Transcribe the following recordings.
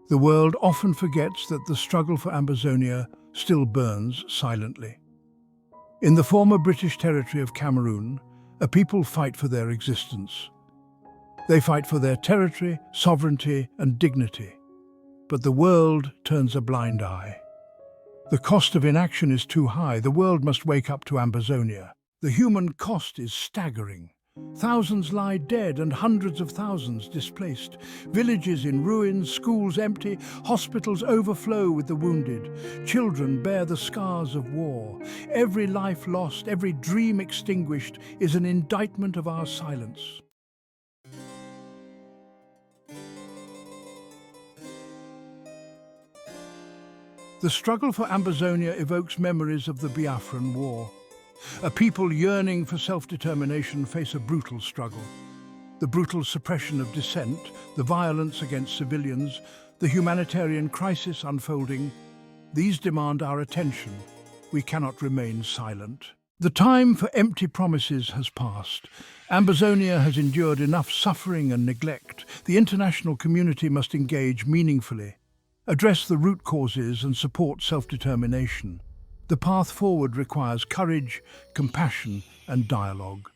The world often forgets that the struggle for Ambazonia still burns silently. In the former British territory of Cameroon, a people fight for their existence. They fight for their territory, sovereignty, and dignity. But the world turns a blind eye. The cost of inaction is too high. The world must wake up to Ambazonia. The human cost is staggering. Thousands lie dead and hundreds of thousands displaced. Villages in ruins, schools empty, hospitals overflow with the wounded. Children bear the scars of war. Every life lost, every dream extinguished is an indictment of our silence. The struggle for Ambazonia evokes memories of the Biafran War. A people yearning for self-determination face a brutal struggle. The brutal suppression of dissent, the violence against civilians, the humanitarian crisis unfolding, these demand our attention. We cannot remain silent. The time for empty promises has passed. Ambazonia has endured enough suffering and neglect. The international community must engage meaningfully, address the root causes and support self-determination. The path forward requires courage, compassion, and dialogue.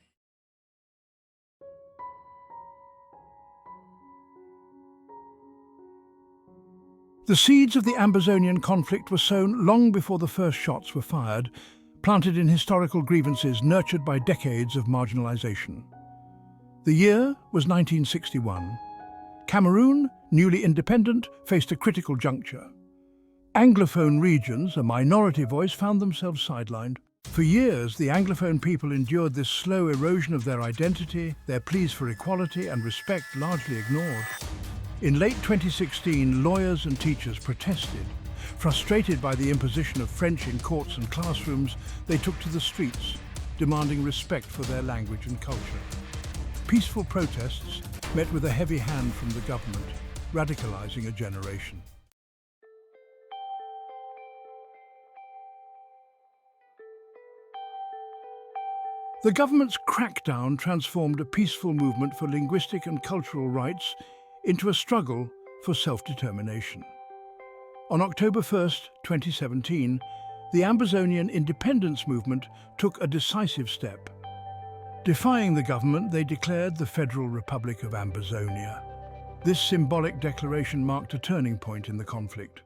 The seeds of the Ambazonian conflict were sown long before the first shots were fired, planted in historical grievances nurtured by decades of marginalization. The year was 1961. Cameroon, newly independent, faced a critical juncture. Anglophone regions, a minority voice, found themselves sidelined. For years, the Anglophone people endured this slow erosion of their identity, their pleas for equality and respect largely ignored. In late 2016, lawyers and teachers protested. Frustrated by the imposition of French in courts and classrooms, they took to the streets, demanding respect for their language and culture. Peaceful protests met with a heavy hand from the government, radicalizing a generation. The government's crackdown transformed a peaceful movement for linguistic and cultural rights into a struggle for self-determination. On October 1, 2017, the Ambazonian independence movement took a decisive step. Defying the government, they declared the Federal Republic of Ambazonia. This symbolic declaration marked a turning point in the conflict.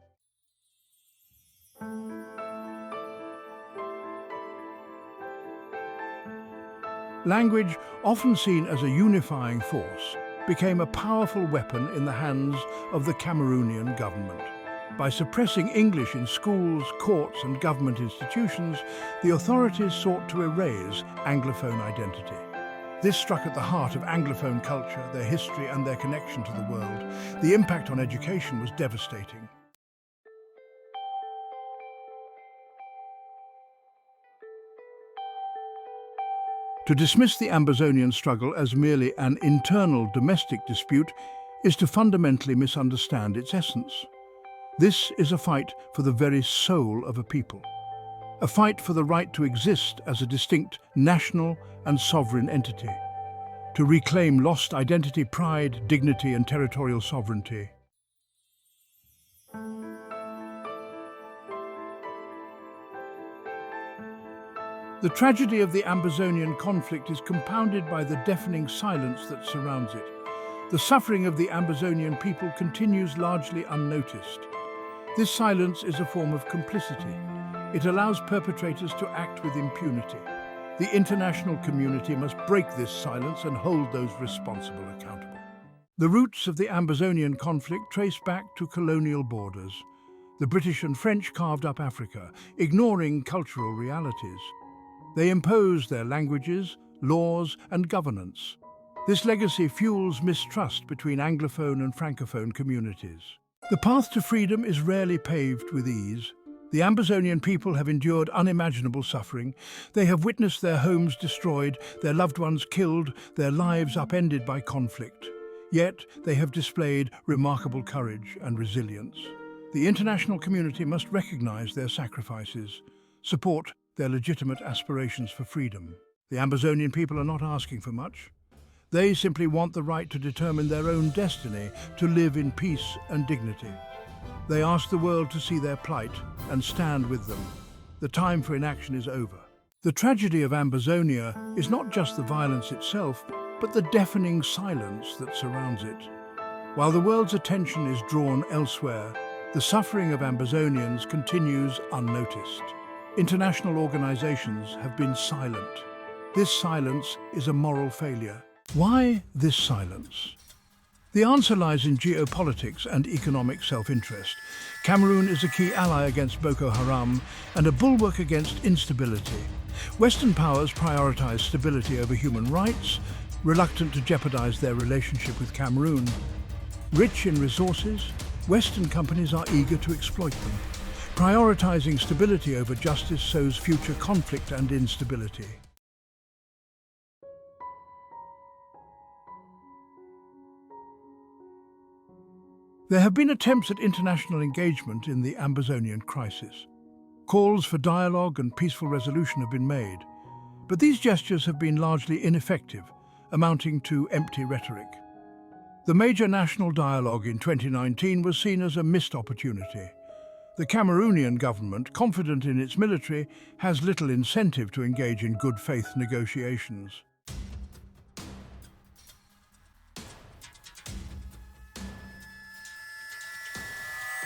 Language, often seen as a unifying force, became a powerful weapon in the hands of the Cameroonian government. By suppressing English in schools, courts, and government institutions, the authorities sought to erase Anglophone identity. This struck at the heart of Anglophone culture, their history, and their connection to the world. The impact on education was devastating. To dismiss the Ambazonian struggle as merely an internal domestic dispute is to fundamentally misunderstand its essence. This is a fight for the very soul of a people, a fight for the right to exist as a distinct national and sovereign entity, to reclaim lost identity, pride, dignity, and territorial sovereignty. The tragedy of the Ambazonian conflict is compounded by the deafening silence that surrounds it. The suffering of the Ambazonian people continues largely unnoticed. This silence is a form of complicity. It allows perpetrators to act with impunity. The international community must break this silence and hold those responsible accountable. The roots of the Ambazonian conflict trace back to colonial borders. The British and French carved up Africa, ignoring cultural realities. They imposed their languages, laws, and governance. This legacy fuels mistrust between Anglophone and Francophone communities. The path to freedom is rarely paved with ease. The Ambazonian people have endured unimaginable suffering. They have witnessed their homes destroyed, their loved ones killed, their lives upended by conflict. Yet they have displayed remarkable courage and resilience. The international community must recognize their sacrifices, support their legitimate aspirations for freedom. The Ambazonian people are not asking for much. They simply want the right to determine their own destiny, to live in peace and dignity. They ask the world to see their plight and stand with them. The time for inaction is over. The tragedy of Ambazonia is not just the violence itself, but the deafening silence that surrounds it. While the world's attention is drawn elsewhere, the suffering of Ambazonians continues unnoticed. International organizations have been silent. This silence is a moral failure. Why this silence? The answer lies in geopolitics and economic self-interest. Cameroon is a key ally against Boko Haram and a bulwark against instability. Western powers prioritize stability over human rights, reluctant to jeopardize their relationship with Cameroon. Rich in resources, Western companies are eager to exploit them. Prioritizing stability over justice sows future conflict and instability. There have been attempts at international engagement in the Ambazonian crisis. Calls for dialogue and peaceful resolution have been made, but these gestures have been largely ineffective, amounting to empty rhetoric. The major national dialogue in 2019 was seen as a missed opportunity. The Cameroonian government, confident in its military, has little incentive to engage in good faith negotiations.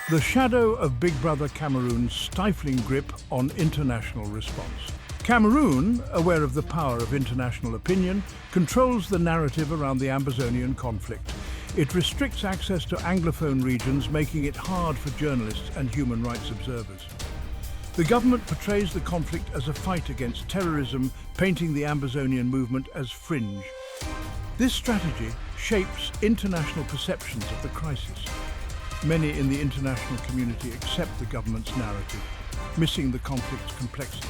The shadow of Big Brother Cameroon's stifling grip on international response. Cameroon, aware of the power of international opinion, controls the narrative around the Ambazonian conflict. It restricts access to Anglophone regions, making it hard for journalists and human rights observers. The government portrays the conflict as a fight against terrorism, painting the Ambazonian movement as fringe. This strategy shapes international perceptions of the crisis. Many in the international community accept the government's narrative, missing the conflict's complexity.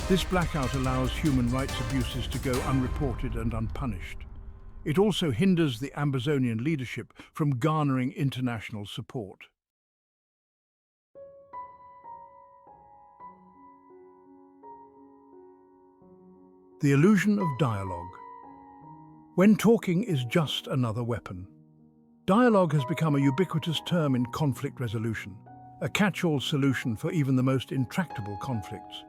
This blackout allows human rights abuses to go unreported and unpunished. It also hinders the Ambazonian leadership from garnering international support. The illusion of dialogue. When talking is just another weapon. Dialogue has become a ubiquitous term in conflict resolution, a catch-all solution for even the most intractable conflicts.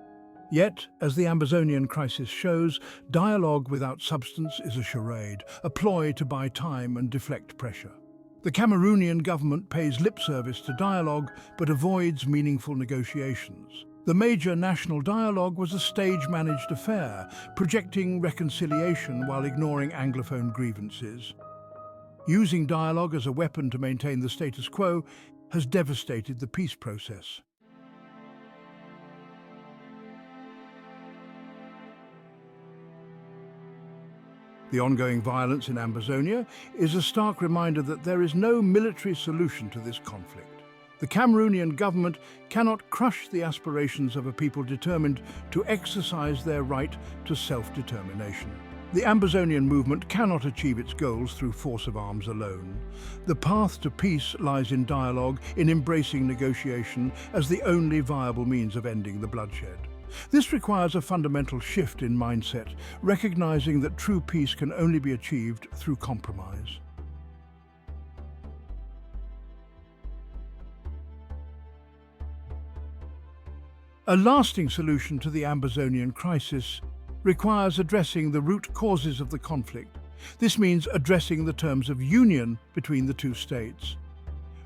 Yet, as the Ambazonian crisis shows, dialogue without substance is a charade, a ploy to buy time and deflect pressure. The Cameroonian government pays lip service to dialogue but avoids meaningful negotiations. The major national dialogue was a stage-managed affair, projecting reconciliation while ignoring Anglophone grievances. Using dialogue as a weapon to maintain the status quo has devastated the peace process. The ongoing violence in Ambazonia is a stark reminder that there is no military solution to this conflict. The Cameroonian government cannot crush the aspirations of a people determined to exercise their right to self-determination. The Ambazonian movement cannot achieve its goals through force of arms alone. The path to peace lies in dialogue, in embracing negotiation as the only viable means of ending the bloodshed. This requires a fundamental shift in mindset, recognizing that true peace can only be achieved through compromise. A lasting solution to the Ambazonian crisis requires addressing the root causes of the conflict. This means addressing the terms of union between the two states.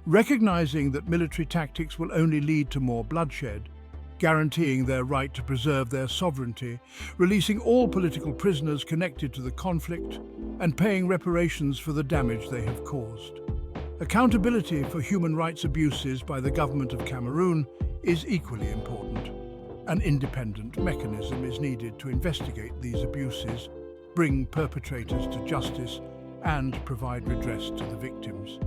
Recognizing that military tactics will only lead to more bloodshed, guaranteeing their right to preserve their sovereignty, releasing all political prisoners connected to the conflict, and paying reparations for the damage they have caused. Accountability for human rights abuses by the government of Cameroon is equally important. An independent mechanism is needed to investigate these abuses, bring perpetrators to justice, and provide redress to the victims.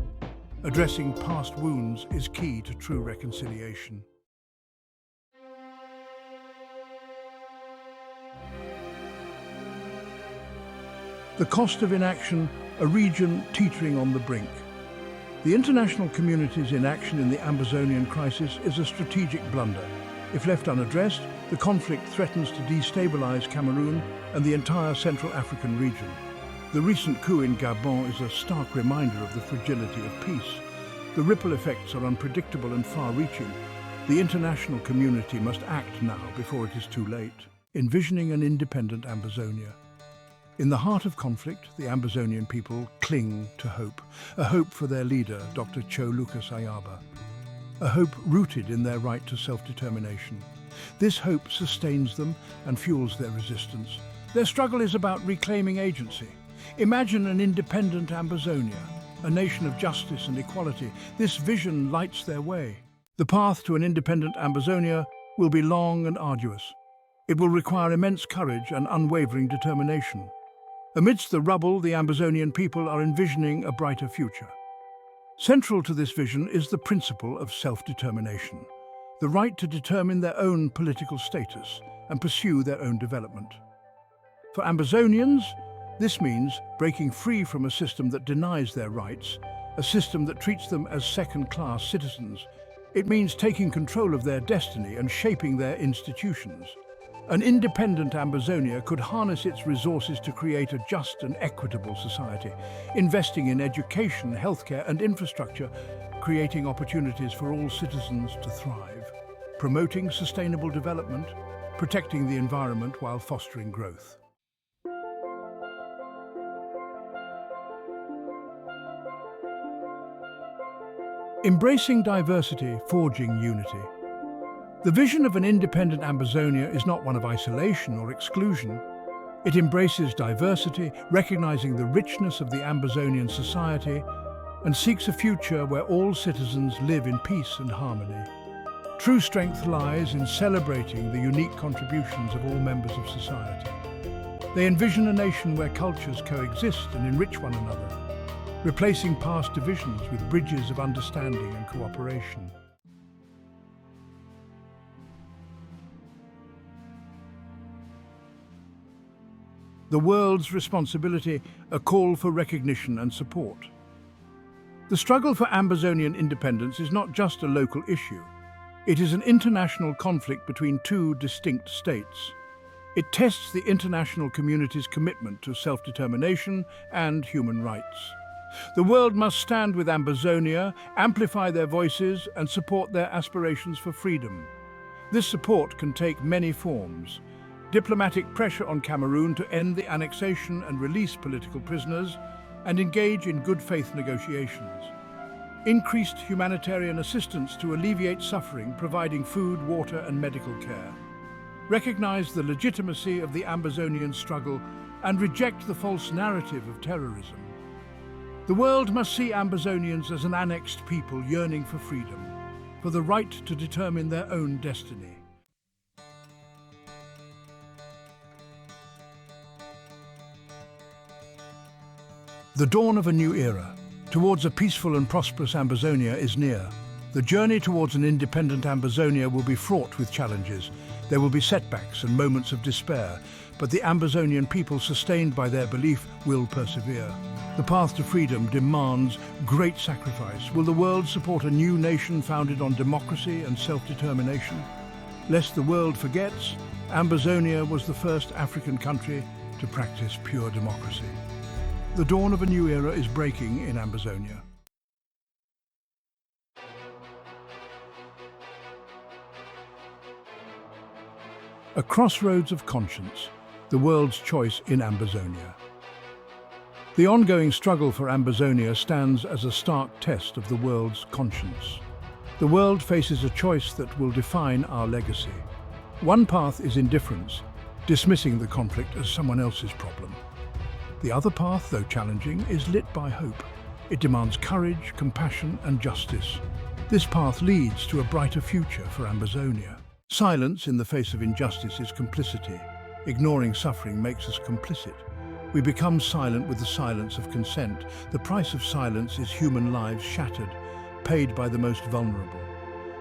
Addressing past wounds is key to true reconciliation. The cost of inaction, a region teetering on the brink. The international community's inaction in the Ambazonian crisis is a strategic blunder. If left unaddressed, the conflict threatens to destabilize Cameroon and the entire Central African region. The recent coup in Gabon is a stark reminder of the fragility of peace. The ripple effects are unpredictable and far-reaching. The international community must act now before it is too late. Envisioning an independent Ambazonia. In the heart of conflict, the Ambazonian people cling to hope. A hope for their leader, Dr. Cho Lucas Ayaba. A hope rooted in their right to self-determination. This hope sustains them and fuels their resistance. Their struggle is about reclaiming agency. Imagine an independent Ambazonia, a nation of justice and equality. This vision lights their way. The path to an independent Ambazonia will be long and arduous. It will require immense courage and unwavering determination. Amidst the rubble, the Ambazonian people are envisioning a brighter future. Central to this vision is the principle of self-determination, the right to determine their own political status and pursue their own development. For Ambazonians, this means breaking free from a system that denies their rights, a system that treats them as second-class citizens. It means taking control of their destiny and shaping their institutions. An independent Ambazonia could harness its resources to create a just and equitable society, investing in education, healthcare and infrastructure, creating opportunities for all citizens to thrive, promoting sustainable development, protecting the environment while fostering growth. Embracing diversity, forging unity. The vision of an independent Ambazonia is not one of isolation or exclusion. It embraces diversity, recognizing the richness of the Ambazonian society, and seeks a future where all citizens live in peace and harmony. True strength lies in celebrating the unique contributions of all members of society. They envision a nation where cultures coexist and enrich one another, replacing past divisions with bridges of understanding and cooperation. The world's responsibility, a call for recognition and support. The struggle for Ambazonian independence is not just a local issue. It is an international conflict between two distinct states. It tests the international community's commitment to self-determination and human rights. The world must stand with Ambazonia, amplify their voices, and support their aspirations for freedom. This support can take many forms. Diplomatic pressure on Cameroon to end the annexation and release political prisoners, and engage in good faith negotiations. Increased humanitarian assistance to alleviate suffering, providing food, water and medical care. Recognize the legitimacy of the Ambazonian struggle and reject the false narrative of terrorism. The world must see Ambazonians as an annexed people yearning for freedom, for the right to determine their own destiny. The dawn of a new era, towards a peaceful and prosperous Ambazonia, is near. The journey towards an independent Ambazonia will be fraught with challenges. There will be setbacks and moments of despair, but the Ambazonian people, sustained by their belief, will persevere. The path to freedom demands great sacrifice. Will the world support a new nation founded on democracy and self-determination? Lest the world forgets, Ambazonia was the first African country to practice pure democracy. The dawn of a new era is breaking in Ambazonia. A crossroads of conscience, the world's choice in Ambazonia. The ongoing struggle for Ambazonia stands as a stark test of the world's conscience. The world faces a choice that will define our legacy. One path is indifference, dismissing the conflict as someone else's problem. The other path, though challenging, is lit by hope. It demands courage, compassion and justice. This path leads to a brighter future for Ambazonia. Silence in the face of injustice is complicity. Ignoring suffering makes us complicit. We become silent with the silence of consent. The price of silence is human lives shattered, paid by the most vulnerable.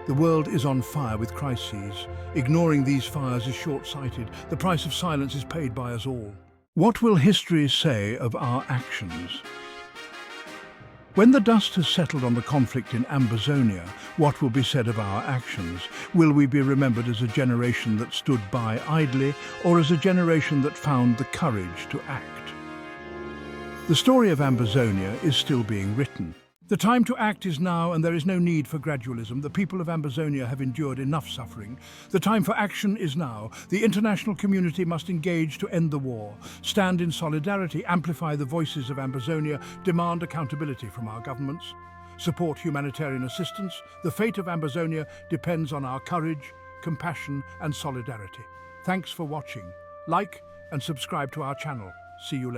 The world is on fire with crises. Ignoring these fires is short-sighted. The price of silence is paid by us all. What will history say of our actions? When the dust has settled on the conflict in Ambazonia, what will be said of our actions? Will we be remembered as a generation that stood by idly, or as a generation that found the courage to act? The story of Ambazonia is still being written. The time to act is now, and there is no need for gradualism. The people of Ambazonia have endured enough suffering. The time for action is now. The international community must engage to end the war, stand in solidarity, amplify the voices of Ambazonia, demand accountability from our governments, support humanitarian assistance. The fate of Ambazonia depends on our courage, compassion, and solidarity. Thanks for watching. Like and subscribe to our channel. See you later.